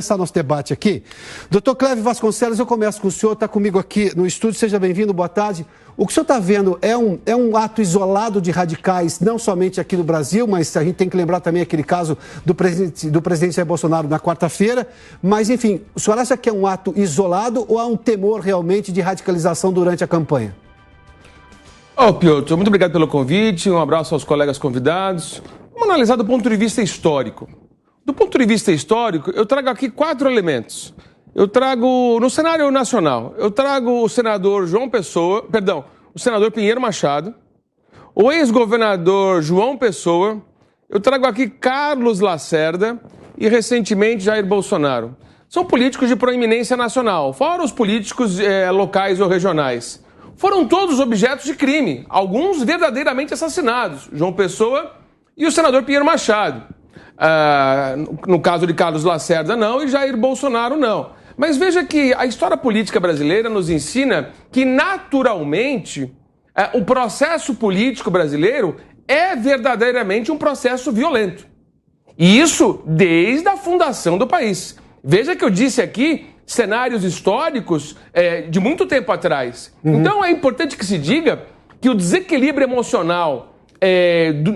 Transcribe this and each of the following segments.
Começar nosso debate aqui. Doutor Clévio Vasconcelos, eu começo com o senhor, está comigo aqui no estúdio, seja bem-vindo, boa tarde. O que o senhor está vendo é um ato isolado de radicais, não somente aqui no Brasil, mas a gente tem que lembrar também aquele caso do presidente Jair Bolsonaro na quarta-feira, mas enfim, o senhor acha que é um ato isolado ou há um temor realmente de radicalização durante a campanha? Piotr, muito obrigado pelo convite, um abraço aos colegas convidados. Vamos analisar do ponto de vista histórico. Do ponto de vista histórico, eu trago aqui 4 elementos. Eu trago, no cenário nacional, eu trago o senador o senador Pinheiro Machado, o ex-governador João Pessoa, eu trago aqui Carlos Lacerda e, recentemente, Jair Bolsonaro. São políticos de proeminência nacional, fora os políticos locais ou regionais. Foram todos objetos de crime, alguns verdadeiramente assassinados, João Pessoa e o senador Pinheiro Machado. No caso de Carlos Lacerda, não, e Jair Bolsonaro, não. Mas veja que a história política brasileira nos ensina que, naturalmente, o processo político brasileiro é verdadeiramente um processo violento. E isso desde a fundação do país. Veja que eu disse aqui cenários históricos de muito tempo atrás. Então é importante que se diga que o desequilíbrio emocional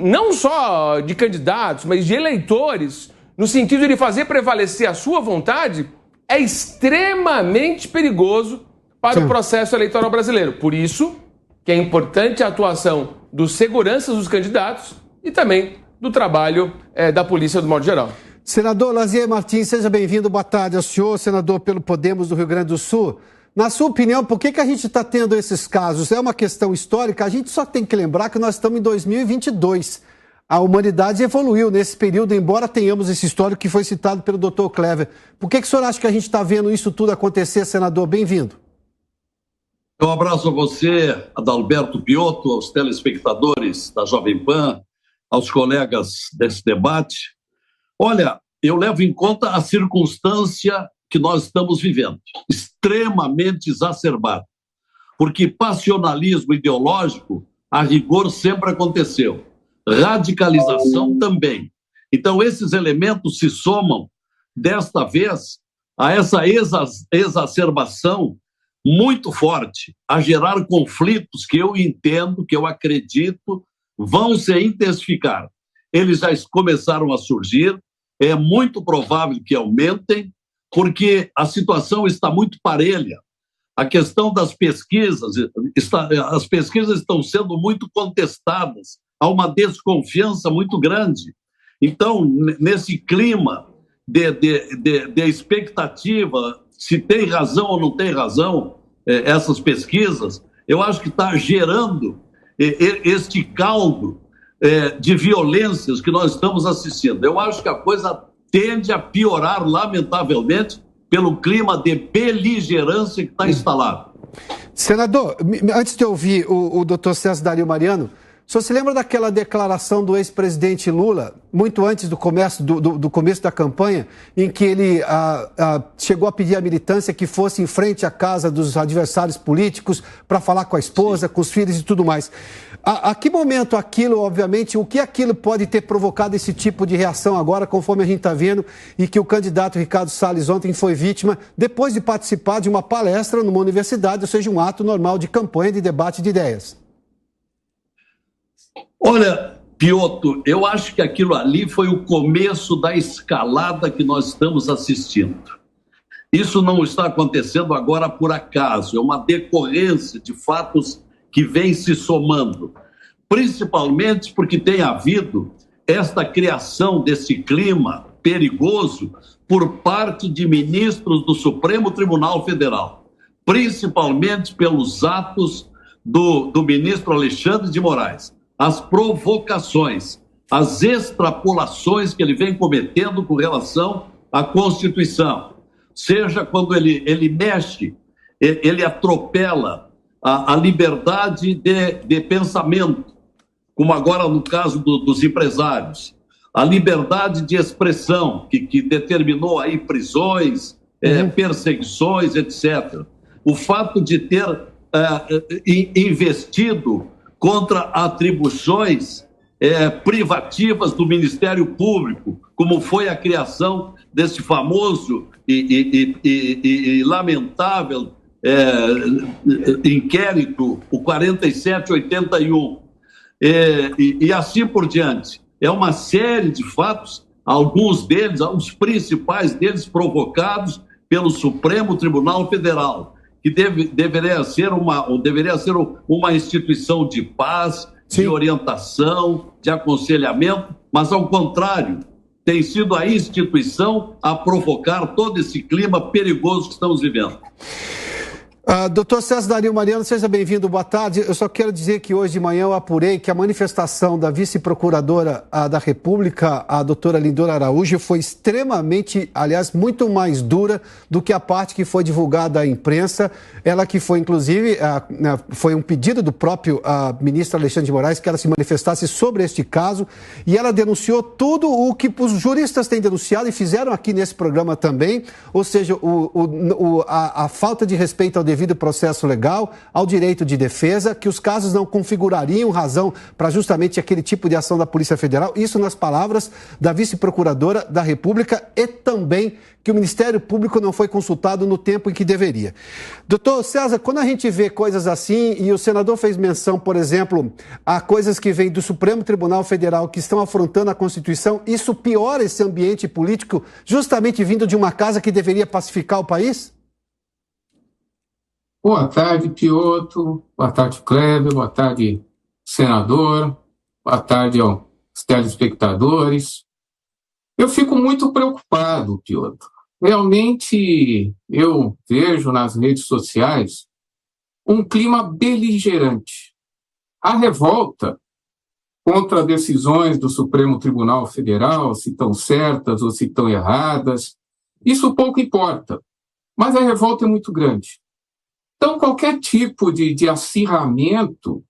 não só de candidatos, mas de eleitores, no sentido de fazer prevalecer a sua vontade, é extremamente perigoso para o processo eleitoral brasileiro. Por isso que é importante a atuação dos seguranças dos candidatos e também do trabalho da polícia do modo geral. Senador Lazier Martins, seja bem-vindo, boa tarde ao senhor, senador pelo Podemos do Rio Grande do Sul. Na sua opinião, por que a gente está tendo esses casos? É uma questão histórica? A gente só tem que lembrar que nós estamos em 2022. A humanidade evoluiu nesse período, embora tenhamos esse histórico que foi citado pelo doutor Clévio. Por que o senhor acha que a gente está vendo isso tudo acontecer, senador? Bem-vindo. Um abraço a você, Adalberto Piotto, aos telespectadores da Jovem Pan, aos colegas desse debate. Olha, eu levo em conta a circunstância que nós estamos vivendo, extremamente exacerbado, porque passionalismo ideológico, a rigor, sempre aconteceu, radicalização também. Então, esses elementos se somam, desta vez, a essa exacerbação muito forte, a gerar conflitos que eu entendo, que eu acredito, vão se intensificar. Eles já começaram a surgir, é muito provável que aumentem, porque a situação está muito parelha. A questão das pesquisas, as pesquisas estão sendo muito contestadas, há uma desconfiança muito grande. Então, nesse clima de expectativa, se tem razão ou não tem razão essas pesquisas, eu acho que está gerando este caldo de violências que nós estamos assistindo. Eu acho que a coisa tende a piorar, lamentavelmente, pelo clima de beligerância que está instalado. Senador, antes de ouvir o doutor César Dario Mariano, o senhor se lembra daquela declaração do ex-presidente Lula, muito antes do começo da campanha, em que ele chegou a pedir à militância que fosse em frente à casa dos adversários políticos para falar com a esposa, com os filhos e tudo mais. A que momento aquilo, obviamente, o que aquilo pode ter provocado esse tipo de reação agora, conforme a gente está vendo, e que o candidato Ricardo Salles ontem foi vítima, depois de participar de uma palestra numa universidade, ou seja, um ato normal de campanha, de debate de ideias? Olha, Piotto, eu acho que aquilo ali foi o começo da escalada que nós estamos assistindo. Isso não está acontecendo agora por acaso, é uma decorrência de fatos que vem se somando, principalmente porque tem havido esta criação desse clima perigoso por parte de ministros do Supremo Tribunal Federal, principalmente pelos atos do ministro Alexandre de Moraes, as provocações, as extrapolações que ele vem cometendo com relação à Constituição, seja quando ele mexe, ele atropela a liberdade de pensamento, como agora no caso dos empresários, a liberdade de expressão, que determinou aí prisões, perseguições, etc. O fato de ter investido contra atribuições privativas do Ministério Público, como foi a criação desse famoso e lamentável inquérito, o 4781, e assim por diante. É uma série de fatos, alguns deles, os principais deles provocados pelo Supremo Tribunal Federal, que deveria ser uma instituição de paz, Sim, de orientação, de aconselhamento, mas, ao contrário, tem sido a instituição a provocar todo esse clima perigoso que estamos vivendo. Doutor César Dario Mariano, seja bem-vindo, boa tarde. Eu só quero dizer que hoje de manhã eu apurei que a manifestação da vice-procuradora da República, a doutora Lindora Araújo, foi extremamente, aliás, muito mais dura do que a parte que foi divulgada à imprensa. Ela que foi, inclusive, foi um pedido do próprio ministro Alexandre de Moraes que ela se manifestasse sobre este caso, e ela denunciou tudo o que os juristas têm denunciado e fizeram aqui nesse programa também, ou seja, a falta de respeito ao devido processo legal, ao direito de defesa, que os casos não configurariam razão para justamente aquele tipo de ação da Polícia Federal, isso nas palavras da vice-procuradora da República, e também que o Ministério Público não foi consultado no tempo em que deveria. Doutor César, quando a gente vê coisas assim, e o senador fez menção, por exemplo, a coisas que vêm do Supremo Tribunal Federal que estão afrontando a Constituição, isso piora esse ambiente político justamente vindo de uma casa que deveria pacificar o país? Boa tarde, Piotr. Boa tarde, Kleber. Boa tarde, senador. Boa tarde aos telespectadores. Eu fico muito preocupado, Piotr. Realmente, eu vejo nas redes sociais um clima beligerante. A revolta contra decisões do Supremo Tribunal Federal, se estão certas ou se estão erradas, isso pouco importa. Mas a revolta é muito grande. Então, qualquer tipo de acirramento,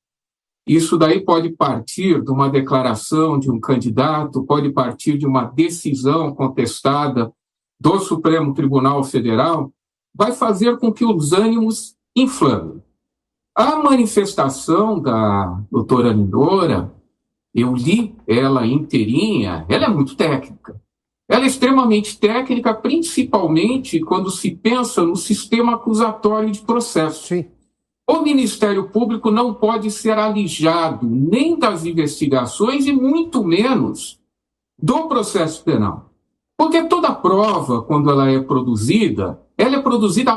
isso daí pode partir de uma declaração de um candidato, pode partir de uma decisão contestada do Supremo Tribunal Federal, vai fazer com que os ânimos inflamem. A manifestação da doutora Lindora, eu li ela inteirinha, ela é muito técnica. Ela é extremamente técnica, principalmente quando se pensa no sistema acusatório de processo. Sim. O Ministério Público não pode ser alijado nem das investigações e muito menos do processo penal. Porque toda prova, quando ela é produzida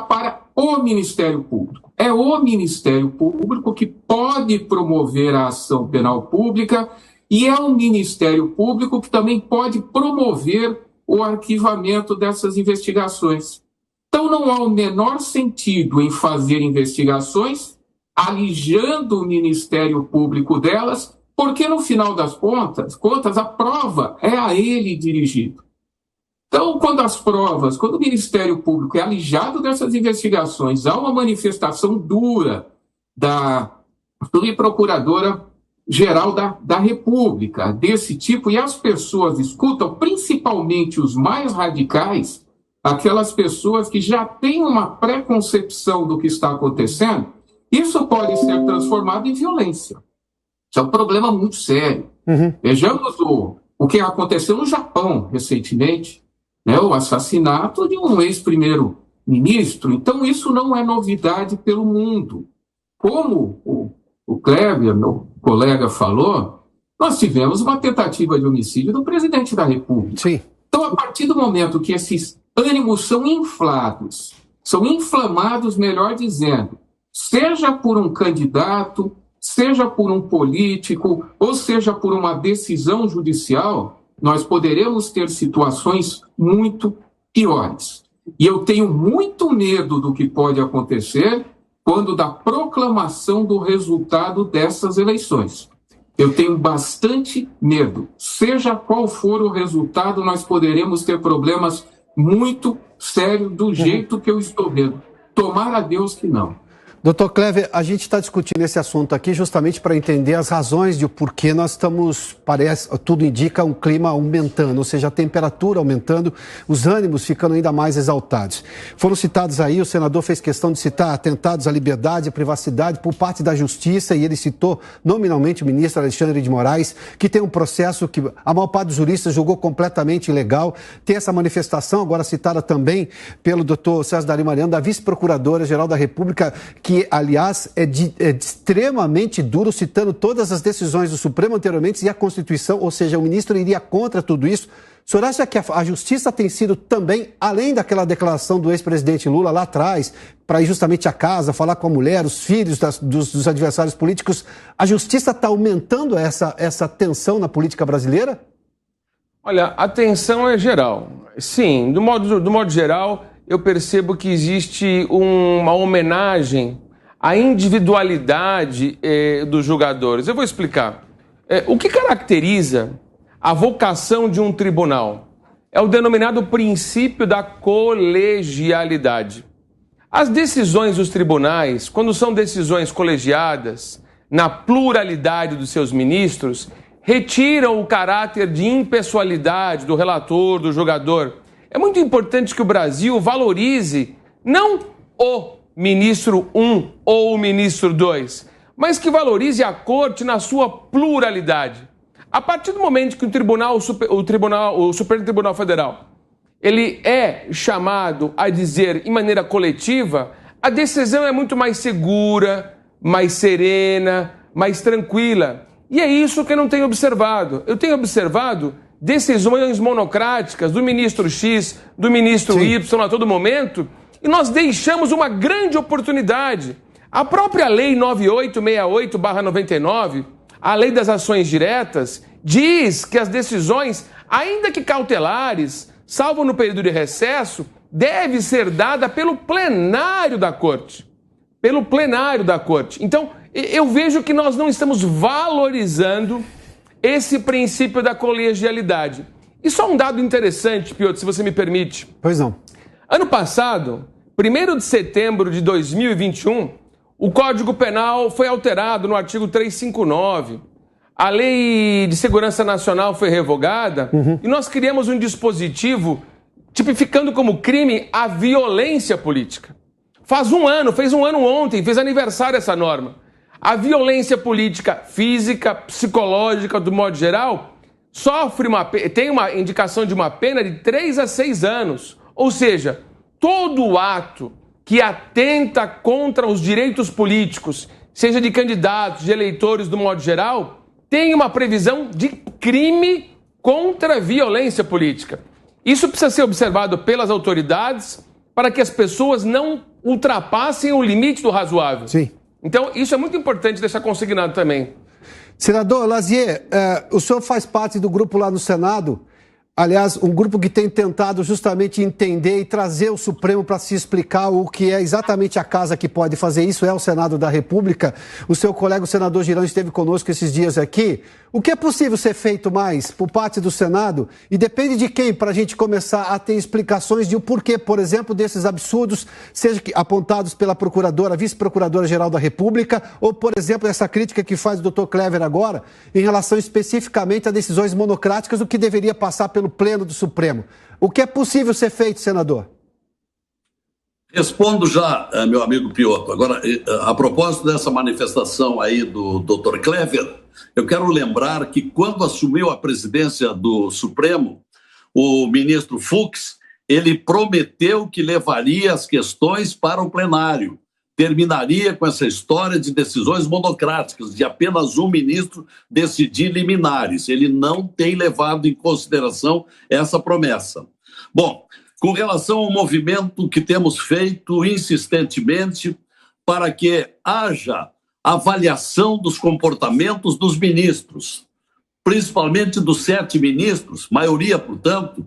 para o Ministério Público. É o Ministério Público que pode promover a ação penal pública e é o Ministério Público que também pode promover o arquivamento dessas investigações. Então, não há o menor sentido em fazer investigações alijando o Ministério Público delas, porque, no final das contas, a prova é a ele dirigido. Então, quando o Ministério Público é alijado dessas investigações, há uma manifestação dura da Procuradora-Geral da República, desse tipo, e as pessoas escutam, principalmente os mais radicais, aquelas pessoas que já têm uma preconcepção do que está acontecendo, isso pode ser transformado em violência. Isso é um problema muito sério. Vejamos o que aconteceu no Japão recentemente, né, o assassinato de um ex-primeiro-ministro. Então, isso não é novidade pelo mundo. Como o Kleber, meu colega, falou, nós tivemos uma tentativa de homicídio do presidente da República. Sim. Então, a partir do momento que esses ânimos são inflamados, melhor dizendo, seja por um candidato, seja por um político, ou seja por uma decisão judicial, nós poderemos ter situações muito piores. E eu tenho muito medo do que pode acontecer quando da proclamação do resultado dessas eleições. Eu tenho bastante medo. Seja qual for o resultado, nós poderemos ter problemas muito sérios do jeito que eu estou vendo. Tomara a Deus que não. Doutor Clever, a gente está discutindo esse assunto aqui justamente para entender as razões de porquê nós estamos, parece, tudo indica um clima aumentando, ou seja, a temperatura aumentando, os ânimos ficando ainda mais exaltados. Foram citados aí, o senador fez questão de citar atentados à liberdade e à privacidade por parte da Justiça, e ele citou nominalmente o ministro Alexandre de Moraes, que tem um processo que a maior parte dos juristas julgou completamente ilegal. Tem essa manifestação, agora citada também pelo doutor César Dario Mariano, da vice-procuradora-geral da República, que, aliás, é extremamente duro, citando todas as decisões do Supremo anteriormente e a Constituição, ou seja, o ministro iria contra tudo isso. O senhor acha que a Justiça tem sido também, além daquela declaração do ex-presidente Lula lá atrás, para ir justamente à casa, falar com a mulher, os filhos dos adversários políticos, a Justiça está aumentando essa tensão na política brasileira? Olha, a tensão é geral. Sim, do modo geral, eu percebo que existe uma homenagem à individualidade dos julgadores. Eu vou explicar. O que caracteriza a vocação de um tribunal é o denominado princípio da colegialidade. As decisões dos tribunais, quando são decisões colegiadas, na pluralidade dos seus ministros, retiram o caráter de impessoalidade do relator, do julgador. É muito importante que o Brasil valorize não o ministro 1 ou o ministro 2, mas que valorize a corte na sua pluralidade. A partir do momento que o Supremo Tribunal Federal ele é chamado a dizer em maneira coletiva, a decisão é muito mais segura, mais serena, mais tranquila. E é isso que eu não tenho observado. Eu tenho observado decisões monocráticas do ministro X, do ministro Y a todo momento, e nós deixamos uma grande oportunidade. A própria Lei 9868/99, a Lei das Ações Diretas, diz que as decisões, ainda que cautelares, salvo no período de recesso, deve ser dada pelo plenário da Corte. Pelo plenário da Corte. Então, eu vejo que nós não estamos valorizando esse princípio da colegialidade. E só um dado interessante, Piotr, se você me permite. Pois não. Ano passado, 1º de setembro de 2021, o Código Penal foi alterado no artigo 359. A Lei de Segurança Nacional foi revogada e nós criamos um dispositivo tipificando como crime a violência política. Fez um ano ontem, fez aniversário essa norma. A violência política física, psicológica, do modo geral, tem uma indicação de uma pena de 3 a 6 anos. Ou seja, todo ato que atenta contra os direitos políticos, seja de candidatos, de eleitores, do modo geral, tem uma previsão de crime contra a violência política. Isso precisa ser observado pelas autoridades para que as pessoas não ultrapassem o limite do razoável. Sim. Então, isso é muito importante deixar consignado também. Senador Lazier, o senhor faz parte do grupo lá no Senado, aliás, um grupo que tem tentado justamente entender e trazer o Supremo para se explicar o que é exatamente a casa que pode fazer isso, é o Senado da República. O seu colega, o senador Girão, esteve conosco esses dias aqui. O que é possível ser feito mais por parte do Senado? E depende de quem para a gente começar a ter explicações de o porquê, por exemplo, desses absurdos, seja apontados pela procuradora, vice-procuradora-geral da República, ou, por exemplo, essa crítica que faz o doutor Clever agora, em relação especificamente a decisões monocráticas, o que deveria passar pelo Pleno do Supremo. O que é possível ser feito, senador? Respondo já, meu amigo Piotr. Agora, a propósito dessa manifestação aí do Dr. Clever, eu quero lembrar que quando assumiu a presidência do Supremo, o ministro Fux, ele prometeu que levaria as questões para o plenário. Terminaria com essa história de decisões monocráticas, de apenas um ministro decidir liminares. Ele não tem levado em consideração essa promessa. Bom, com relação ao movimento que temos feito insistentemente para que haja avaliação dos comportamentos dos ministros, principalmente dos 7 ministros, maioria, portanto,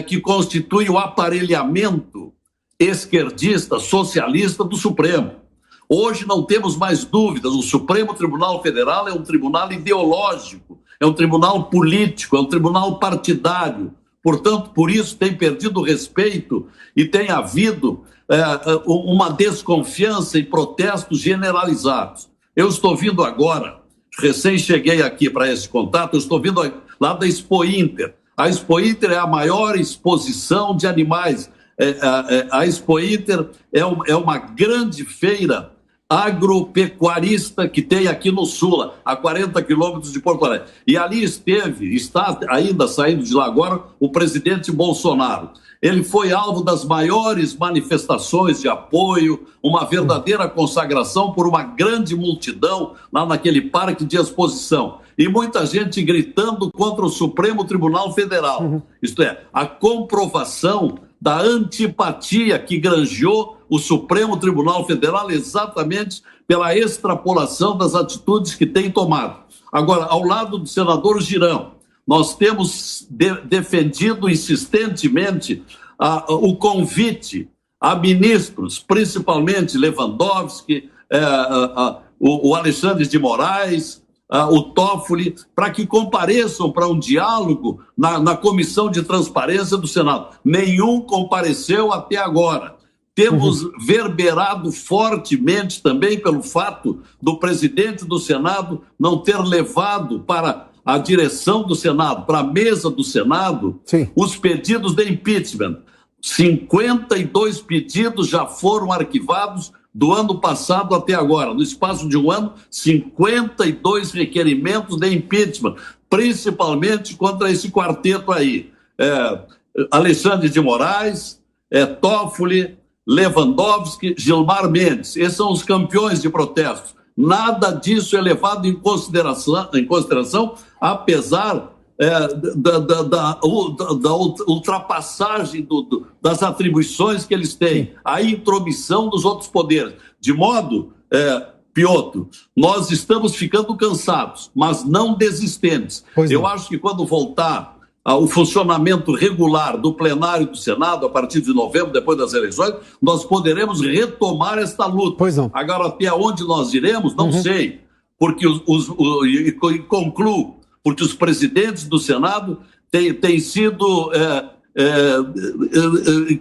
que constitui o aparelhamento esquerdista, socialista do Supremo. Hoje não temos mais dúvidas, o Supremo Tribunal Federal é um tribunal ideológico, é um tribunal político, é um tribunal partidário, portanto, por isso tem perdido o respeito e tem havido uma desconfiança e protestos generalizados. Eu estou vindo agora, recém cheguei aqui para esse contato, eu estou vindo lá da Expo Inter. A Expo Inter é a maior exposição de animais. A Expo Inter é uma grande feira agropecuarista que tem aqui no Sul, a 40 quilômetros de Porto Alegre. E ali está ainda saindo de lá agora, o presidente Bolsonaro. Ele foi alvo das maiores manifestações de apoio, uma verdadeira consagração por uma grande multidão lá naquele parque de exposição. E muita gente gritando contra o Supremo Tribunal Federal. Isto é, a comprovação da antipatia que granjeou o Supremo Tribunal Federal exatamente pela extrapolação das atitudes que tem tomado. Agora, ao lado do senador Girão, nós temos defendido insistentemente o convite a ministros, principalmente Lewandowski, o Alexandre de Moraes, o Toffoli, para que compareçam para um diálogo na Comissão de Transparência do Senado. Nenhum compareceu até agora. Temos verberado fortemente também pelo fato do presidente do Senado não ter levado para a direção do Senado, para a mesa do Senado, os pedidos de impeachment. 52 pedidos já foram arquivados do ano passado até agora. No espaço de um ano, 52 requerimentos de impeachment, principalmente contra esse quarteto aí. Alexandre de Moraes, Toffoli, Lewandowski, Gilmar Mendes. Esses são os campeões de protestos. Nada disso é levado em consideração apesar da ultrapassagem das atribuições que eles têm, a intromissão dos outros poderes. De modo, Piotr, nós estamos ficando cansados, mas não desistentes. Eu acho que quando voltar o funcionamento regular do plenário do Senado, a partir de novembro, depois das eleições, nós poderemos retomar esta luta. Agora, até onde nós iremos, não sei, porque concluo, porque os presidentes do Senado têm sido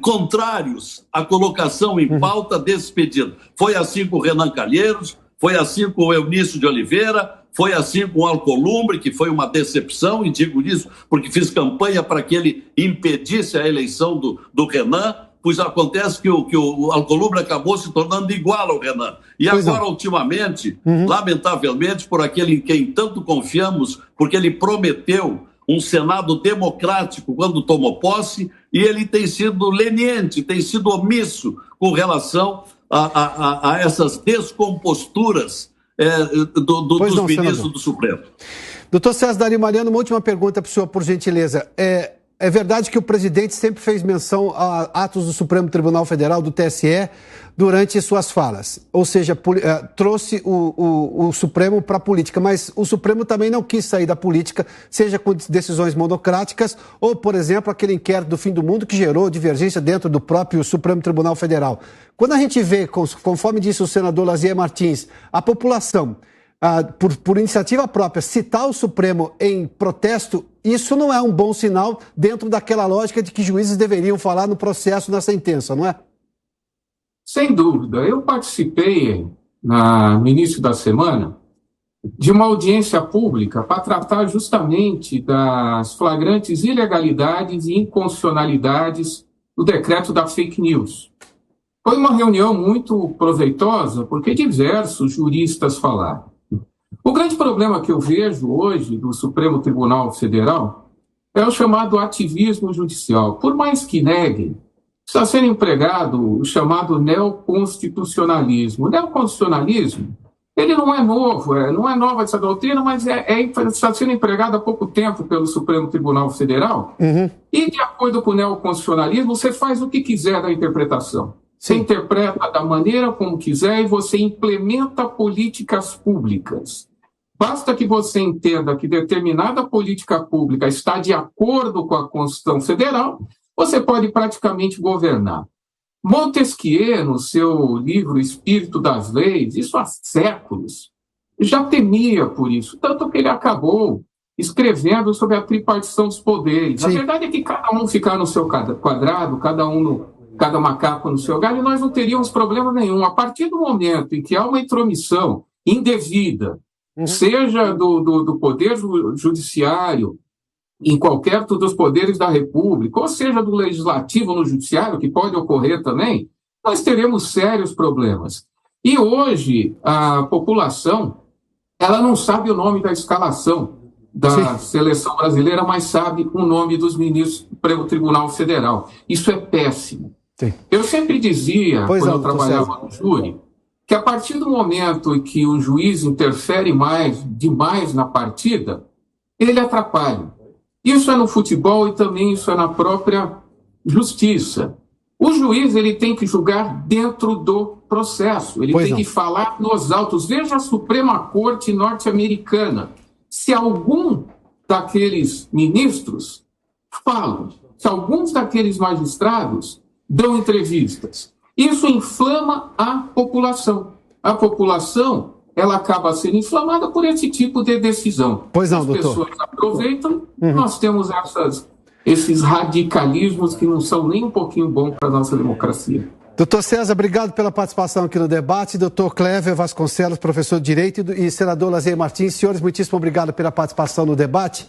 contrários à colocação em pauta desse pedido. Foi assim com o Renan Calheiros, foi assim com o Eunício de Oliveira, foi assim com o Alcolumbre, que foi uma decepção, e digo isso porque fiz campanha para que ele impedisse a eleição do Renan, pois acontece que o Alcolumbre acabou se tornando igual ao Renan. E agora, ultimamente, lamentavelmente, por aquele em quem tanto confiamos, porque ele prometeu um Senado democrático quando tomou posse, e ele tem sido leniente, tem sido omisso com relação a essas descomposturas dos ministros do Supremo. Doutor César Dario Mariano, uma última pergunta para o senhor, por gentileza. É verdade que o presidente sempre fez menção a atos do Supremo Tribunal Federal, do TSE, durante suas falas. Ou seja, trouxe o Supremo para a política, mas o Supremo também não quis sair da política, seja com decisões monocráticas ou, por exemplo, aquele inquérito do fim do mundo que gerou divergência dentro do próprio Supremo Tribunal Federal. Quando a gente vê, conforme disse o senador Lazier Martins, a população, por iniciativa própria, citar o Supremo em protesto, isso não é um bom sinal dentro daquela lógica de que juízes deveriam falar no processo, na sentença, não é? Sem dúvida. Eu participei, no início da semana, de uma audiência pública para tratar justamente das flagrantes ilegalidades e inconstitucionalidades do decreto da fake news. Foi uma reunião muito proveitosa, porque diversos juristas falaram. O grande problema que eu vejo hoje do Supremo Tribunal Federal é o chamado ativismo judicial. Por mais que neguem, está sendo empregado o chamado neoconstitucionalismo. O neoconstitucionalismo, ele não é novo, não é nova essa doutrina, mas está sendo empregado há pouco tempo pelo Supremo Tribunal Federal. E, de acordo com o neoconstitucionalismo, você faz o que quiser da interpretação. Você interpreta da maneira como quiser e você implementa políticas públicas. Basta que você entenda que determinada política pública está de acordo com a Constituição Federal, você pode praticamente governar. Montesquieu, no seu livro Espírito das Leis, isso há séculos, já temia por isso, tanto que ele acabou escrevendo sobre a tripartição dos poderes. Sim. A verdade é que cada um ficar no seu quadrado, cada macaco no seu galho, nós não teríamos problema nenhum. A partir do momento em que há uma intromissão indevida, seja do Poder Judiciário, em qualquer dos poderes da República, ou seja do Legislativo no Judiciário, que pode ocorrer também, nós teremos sérios problemas. E hoje a população, ela não sabe o nome da escalação da seleção brasileira, mas sabe o nome dos ministros do Tribunal Federal. Isso é péssimo. Sim. Eu sempre dizia, quando eu trabalhava no júri, que a partir do momento em que o juiz interfere demais na partida, ele atrapalha. Isso é no futebol e também isso é na própria justiça. O juiz ele tem que julgar dentro do processo, ele tem que falar nos autos. Veja a Suprema Corte norte-americana. Se algum daqueles ministros falam, se alguns daqueles magistrados dão entrevistas, isso inflama a população. A população ela acaba sendo inflamada por esse tipo de decisão. Pois não, as doutor. Pessoas aproveitam, nós temos esses radicalismos que não são nem um pouquinho bons para a nossa democracia. Doutor César, obrigado pela participação aqui no debate. Doutor Cléver Vasconcelos, professor de Direito, e senador Lazier Martins, senhores, muitíssimo obrigado pela participação no debate.